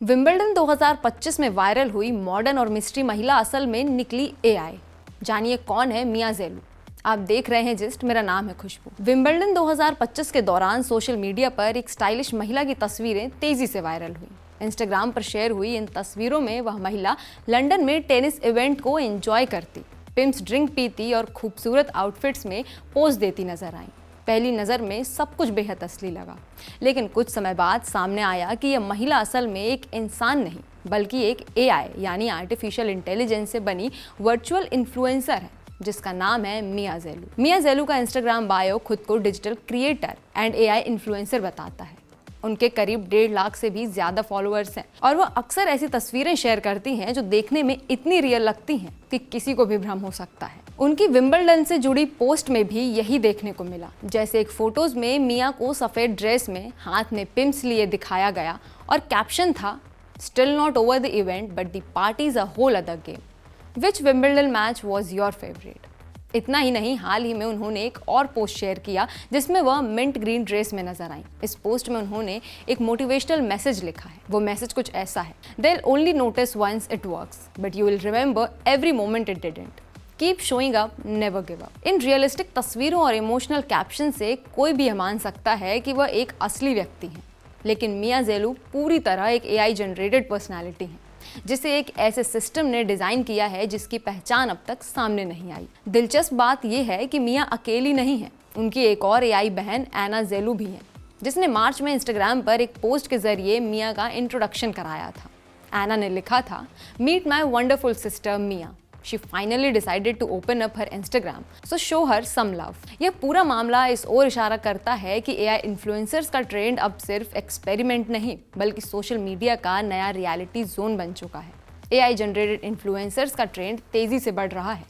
Wimbledon 2025 में viral हुई modern और मिस्ट्री महिला असल में निकली एआई। जानिए कौन है मिया जेलू। आप देख रहे हैं जिस्ट, मेरा नाम है खुशबू। विंबलडन 2025 के दौरान सोशल मीडिया पर एक स्टाइलिश महिला की तस्वीरें तेजी से वायरल हुई। इंस्टाग्राम पर शेयर हुई इन तस्वीरों में वह महिला लंदन में टेनिस इवेंट को एंजॉय करती, पिम्स ड्रिंक पीती और खूबसूरत आउटफिट्स में पोज देती नजर आई। पहली नज़र में सब कुछ बेहद असली लगा, लेकिन कुछ समय बाद सामने आया कि यह महिला असल में एक इंसान नहीं बल्कि एक एआई यानी आर्टिफिशियल इंटेलिजेंस से बनी वर्चुअल इन्फ्लुएंसर है, जिसका नाम है मिया जेलू। मिया जेलू का इंस्टाग्राम बायो खुद को digital creator and AI influencer बताता है। उनके करीब 1.5 लाख से भी ज्यादा फॉलोअर्स हैं और वह अक्सर ऐसी तस्वीरें शेयर करती हैं जो देखने में इतनी रियल लगती हैं कि किसी को भी भ्रम हो सकता है। उनकी विंबलडन से जुड़ी पोस्ट में भी यही देखने को मिला। जैसे एक फोटोज में मिया को सफेद ड्रेस में हाथ में पिम्स लिए दिखाया गया और कैप्शन था, still not over the event but the party is a whole other game. Which Wimbledon match was your favourite? इतना ही नहीं, हाल ही में उन्होंने एक और पोस्ट शेयर किया जिसमें वह मिंट ग्रीन ड्रेस में नजर आई। इस पोस्ट में उन्होंने एक मोटिवेशनल मैसेज लिखा है। वो मैसेज कुछ ऐसा है, They'll only notice once it works, but you will remember every moment it didn't. Keep showing up, never give up. In realistic तस्वीरों और इमोशनल कैप्शन से कोई भी यह मान सकता है कि वह एक असली व्यक्ति है, लेकिन मिया जेलू पूरी तरह एक एआई जनरेटेड पर्सनालिटी है, जिसे एक ऐसे सिस्टम ने डिजाइन किया है जिसकी पहचान अब तक सामने नहीं आई। दिलचस्प बात यह है कि मिया अकेली नहीं है, उनकी एक और एआई बहन एना जेलू भी है, जिसने मार्च में इंस्टाग्राम पर एक पोस्ट के जरिए मिया का इंट्रोडक्शन कराया था। एना ने लिखा था, meet my wonderful sister Mia. She finally decided to open up her Instagram, so show her some love. यह पूरा मामला इस ओर इशारा करता है कि एआई इन्फ्लुएंसर्स का ट्रेंड अब सिर्फ एक्सपेरिमेंट नहीं बल्कि सोशल मीडिया का नया रियलिटी जोन बन चुका है। एआई जनरेटेड इन्फ्लुएंसर्स का ट्रेंड तेजी से बढ़ रहा है।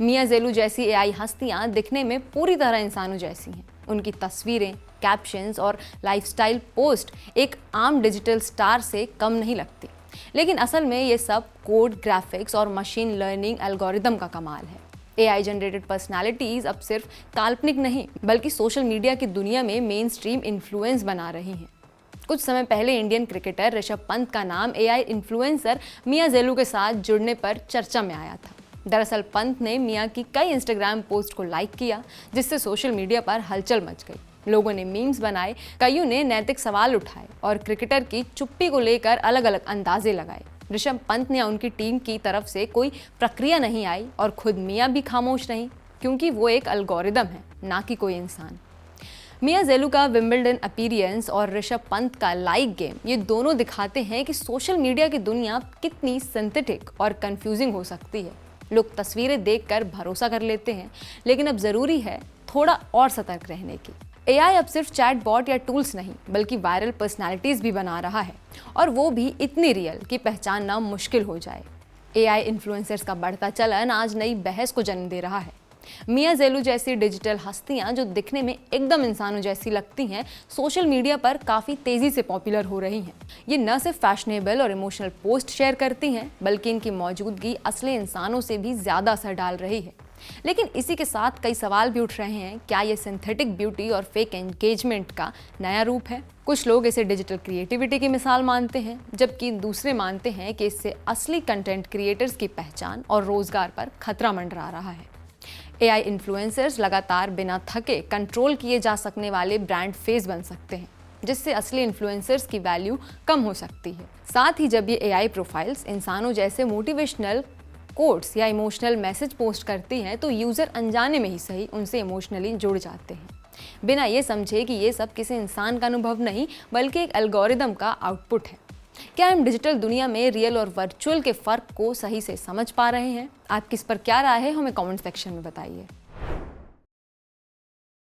मिया जेलू जैसी एआई हस्तियां दिखने में पूरी तरह इंसानों जैसी हैं। उनकी तस्वीरें, कैप्शंस और लाइफस्टाइल पोस्ट एक आम डिजिटल स्टार से कम नहीं लगती, लेकिन असल में ये सब कोड, ग्राफिक्स और मशीन लर्निंग एल्गोरिदम का कमाल है। एआई जनरेटेड पर्सनालिटीज अब सिर्फ काल्पनिक नहीं बल्कि सोशल मीडिया की दुनिया में मेन स्ट्रीम इन्फ्लुएंस बना रही हैं। कुछ समय पहले इंडियन क्रिकेटर ऋषभ पंत का नाम एआई इन्फ्लुएंसर मिया जेलू के साथ जुड़ने पर चर्चा में आया था। दरअसल पंत ने मिया की कई इंस्टाग्राम पोस्ट को लाइक किया, जिससे सोशल मीडिया पर हलचल मच गई। लोगों ने मीम्स बनाए, कईयों ने नैतिक सवाल उठाए और क्रिकेटर की चुप्पी को लेकर अलग अलग अंदाजे लगाए। ऋषभ पंत ने उनकी टीम की तरफ से कोई प्रक्रिया नहीं आई और खुद मिया भी खामोश नहीं, क्योंकि वो एक एल्गोरिदम है, ना कि कोई इंसान। मिया जेलू का विंबलडन अपीयरेंस और ऋषभ पंत का लाइक गेम, ये दोनों दिखाते हैं कि सोशल मीडिया की दुनिया कितनी सिंथेटिक और कंफ्यूजिंग हो सकती है। लोग तस्वीरें देखकर भरोसा कर लेते हैं, लेकिन अब जरूरी है थोड़ा और सतर्क रहने की। एआई अब सिर्फ चैटबॉट या टूल्स नहीं बल्कि वायरल पर्सनालिटीज भी बना रहा है, और वो भी इतनी रियल कि पहचानना मुश्किल हो जाए। एआई इन्फ्लुएंसर्स का बढ़ता चलन आज नई बहस को जन्म दे रहा है। मिया जेलू जैसी डिजिटल हस्तियां जो दिखने में एकदम इंसानों जैसी लगती हैं, सोशल मीडिया पर काफ़ी तेज़ी से पॉपुलर हो रही हैं। ये न सिर्फ फैशनेबल और इमोशनल पोस्ट शेयर करती हैं बल्कि इनकी मौजूदगी असली इंसानों से भी ज़्यादा असर डाल रही है। लेकिन इसी के साथ कई सवाल भी उठ रहे हैं, क्या ये सिंथेटिक ब्यूटी और फेक एंगेजमेंट का नया रूप है? कुछ लोग इसे डिजिटल क्रिएटिविटी की मिसाल मानते हैं, जबकि दूसरे मानते हैं कि इससे असली कंटेंट क्रिएटर्स की पहचान और रोजगार पर खतरा मंडरा रहा है। एआई इन्फ्लुएंसर्स लगातार बिना थके कंट्रोल किए जा सकने वाले ब्रांड फेस बन सकते हैं, जिससे असली इन्फ्लुएंसर्स की वैल्यू कम हो सकती है। साथ ही जब ये एआई प्रोफाइल्स इंसानों जैसे मोटिवेशनल कोट्स या इमोशनल मैसेज पोस्ट करती हैं, तो यूज़र अनजाने में ही सही उनसे इमोशनली जुड़ जाते हैं, बिना ये समझे कि ये सब किसी इंसान का अनुभव नहीं बल्कि एक एल्गोरिदम का आउटपुट है। क्या हम डिजिटल दुनिया में रियल और वर्चुअल के फ़र्क को सही से समझ पा रहे हैं? आपकी इस पर क्या राय है, हमें कमेंट सेक्शन में बताइए।